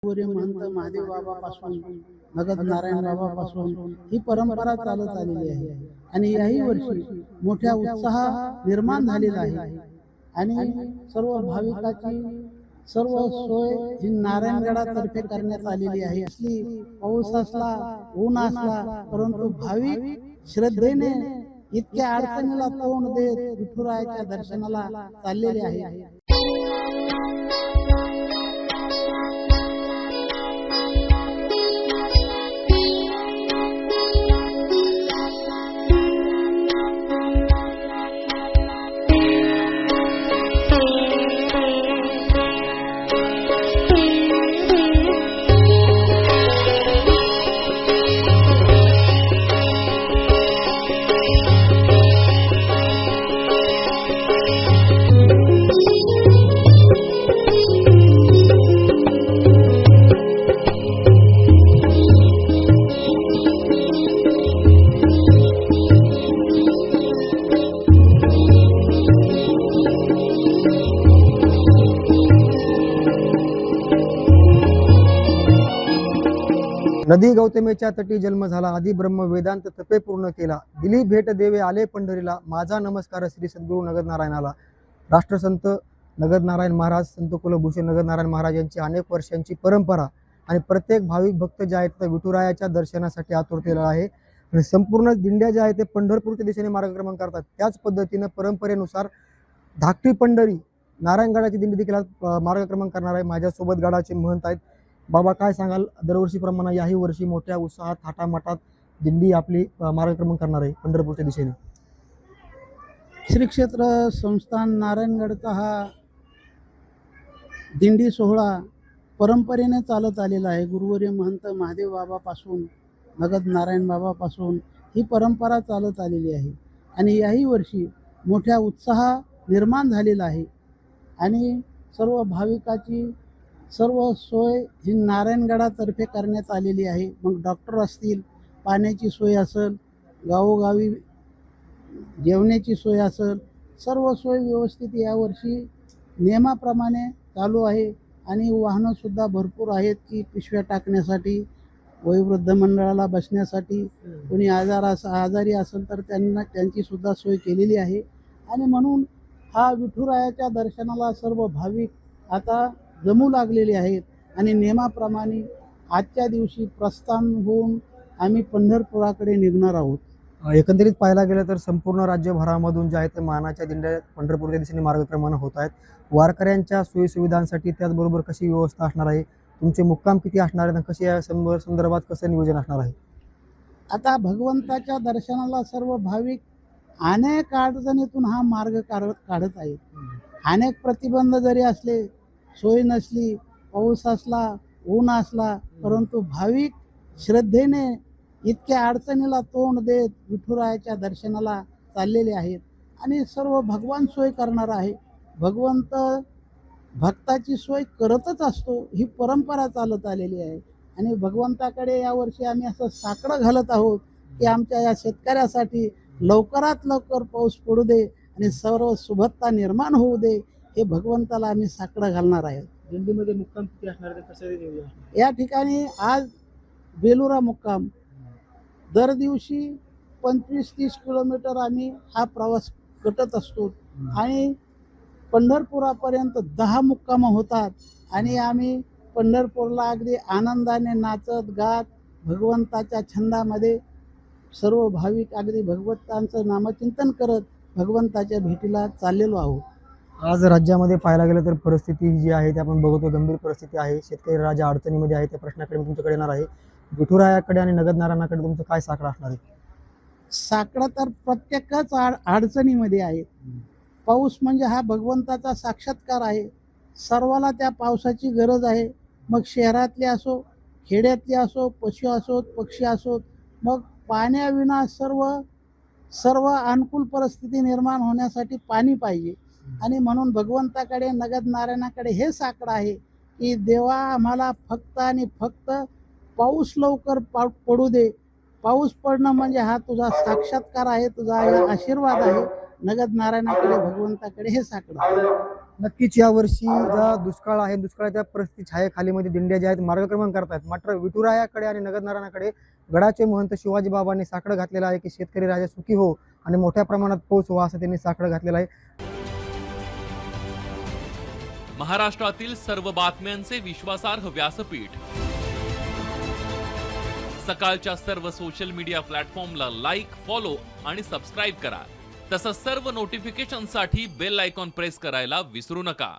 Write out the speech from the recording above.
गुरुवर्य महंत महादेव बाबापासून नगद नारायण बाबापासून ही परंपरा चालत आलेली आहे आणि याही वर्षी मोठ्या उत्साह निर्माण झालेला आहे आणि सर्व भाविकाची सर्व सोय ही नारायणगडातर्फे करण्यात आलेली आहे। असली पाऊस असला ऊन असला परंतु भाविक श्रद्धेने इतक्या अडचणीला तोंड देत विठुरायाच्या दर्शनाला चाललेले आहे। नदी गौतमेच्या तटी जन्म झाला, आदि ब्रह्म वेदांत तपे पूर्ण केला, दिली भेट देवे आले पंढरीला, माझा नमस्कार श्री सद्गुरू नगद नारायणाला। राष्ट्रसंत नगद नारायण महाराज, संत कुलभूषण नगद नारायण महाराज यांची अनेक वर्षांची परंपरा आणि प्रत्येक भाविक भक्त जे आहेत ते विठुरायाच्या दर्शनासाठी आतुरतेला आहे आणि संपूर्ण दिंड्या ज्या आहेत ते पंढरपूरच्या दिशेने मार्गक्रमण करतात। त्याच पद्धतीने परंपरेनुसार धाकटी पंढरी नारायणगडाची दिंडी देखील मार्गक्रमण करणार आहे। माझ्यासोबत गडाचे महंत आहेत। बाबा, काय सांगाल, दरवर्षीप्रमाणे याही वर्षी मोठ्या उत्साहात थाटामाटात दिंडी आपली मार्गक्रमण करणार आहे पंढरपूरच्या दिशेने? श्री क्षेत्र संस्थान नारायणगडचा हा दिंडी सोहळा परंपरेने चालत आलेला आहे। गुरुवर्य महंत महादेव बाबापासून नगद नारायण बाबापासून ही परंपरा चालत आलेली आहे आणि याही वर्षी मोठ्या उत्साह निर्माण झालेला आहे आणि सर्व भाविकाची सर्व सोय ही नारायणगडातर्फे करण्यात आलेली आहे। मग डॉक्टर असतील, पाण्याची सोय असेल, गावोगावी जेवण्याची सोय असेल, सर्व सोय व्यवस्थित यावर्षी नियमाप्रमाणे चालू आहे आणि वाहनंसुद्धा भरपूर आहेत की पिशव्या टाकण्यासाठी, वयोवृद्ध मंडळाला बसण्यासाठी, कोणी आजारी असेल तर त्यांचीसुद्धा सोय केलेली आहे आणि म्हणून हा विठुरायाच्या दर्शनाला सर्व भाविक आता जमू लागलेले आहेत आणि नियमाप्रमाणे आजच्या दिवशी प्रस्थान होऊन आम्ही पंढरपुराकडे निघणार आहोत। एकंदरीत पाहायला गेलं तर संपूर्ण राज्यभरामधून जे आहे ते मानाच्या दिंड्या पंढरपूरच्या दिशेने मार्गक्रमण होत आहेत। वारकऱ्यांच्या सोयीसुविधांसाठी त्याचबरोबर कशी व्यवस्था असणार आहे, तुमचे मुक्काम किती असणार आहे, कशी या संदर्भात कसं नियोजन असणार आहे? आता भगवंताच्या दर्शनाला सर्व भाविक अनेक अडचणीतून हा मार्ग काढत आहेत। अनेक प्रतिबंध जरी असले, सोय नसली, पाऊस असला, ऊन असला, परंतु भाविक श्रद्धेने इतक्या अडचणीला तोंड देत विठुरायाच्या दर्शनाला चाललेले आहेत आणि सर्व भगवान सोय करणार आहे। भगवंत भक्ताची सोय करतच असतो, ही परंपरा चालत आलेली आहे आणि भगवंताकडे यावर्षी आम्ही असं साकडं घालत आहोत की आमच्या या शेतकऱ्यासाठी लवकरात लवकर पाऊस पडू दे आणि सर्व सुबत्ता निर्माण होऊ दे, हे भगवंताला आम्ही साकडं घालणार आहे। दिंडीमध्ये मुक्काम किती असणार आहे, कसं नियोजन? या ठिकाणी आज बेलुरा मुक्काम, दर दिवशी 25-30 किलोमीटर आम्ही हा प्रवास कटत असतो आणि पंढरपुरापर्यंत 10 मुक्काम होतात आणि आम्ही पंढरपूरला अगदी आनंदाने नाचत गात भगवंताच्या छंदामध्ये सर्व भाविक अगदी भगवंतांचं नामचिंतन करत भगवंताच्या भेटीला चाललेलो आहोत। आज राज्यामध्ये पाहायला गेलं तर परिस्थिती जी आहे ते आपण बघतो, गंभीर परिस्थिती आहे। शेतकरी राजा अडचणीमध्ये आहे, त्या प्रश्नाकडे मी तुमच्याकडे येणार आहे। विठुरायाकडे आणि नगद नारायणाकडे तुमचं काय साकडं असणार आहे? साकडं तर प्रत्येकच अडचणीमध्ये आहे। पाऊस म्हणजे हा भगवंताचा साक्षात्कार आहे, सर्वाला त्या पावसाची गरज आहे। मग शहरातले असो, खेड्यातले असो, पशु असोत, पक्षी असोत, मग पाण्याविना सर्व अनुकूल परिस्थिती निर्माण होण्यासाठी पाणी पाहिजे आणि म्हणून भगवंताकडे नगद नारायणाकडे हे साकडं आहे की देवा आम्हाला फक्त आणि फक्त पाऊस लवकर पडू दे। पाऊस पडणं म्हणजे हा तुझा साक्षात्कार आहे, तुझा आशीर्वाद आहे। नगद नारायणाकडे भगवंताकडे हे साकडं आहे। नक्कीच यावर्षी ज्या दुष्काळ आहे दुष्काळाच्या परिस्थिती छायेखालीमध्ये दिंड्या ज्या आहेत मार्गक्रमण करतायत. मात्र विठुरायाकडे आणि नगरनारायणाकडे गडाचे महंत शिवाजी बाबांनी साकडं घातलेलं आहे की शेतकरी राजा सुखी हो आणि मोठ्या प्रमाणात पाऊस हो असं त्यांनी साकडं घातलेलं आहे. महाराष्ट्रातील सर्व बातम्यांचे विश्वासार्ह व्यासपीठ सकाळच्या सर्व सोशल मीडिया प्लॅटफॉर्मला लाईक, फॉलो आणि सबस्क्राईब करा. तसंच सर्व नोटिफिकेशनसाठी बेल आयकॉन प्रेस करायला विसरू नका.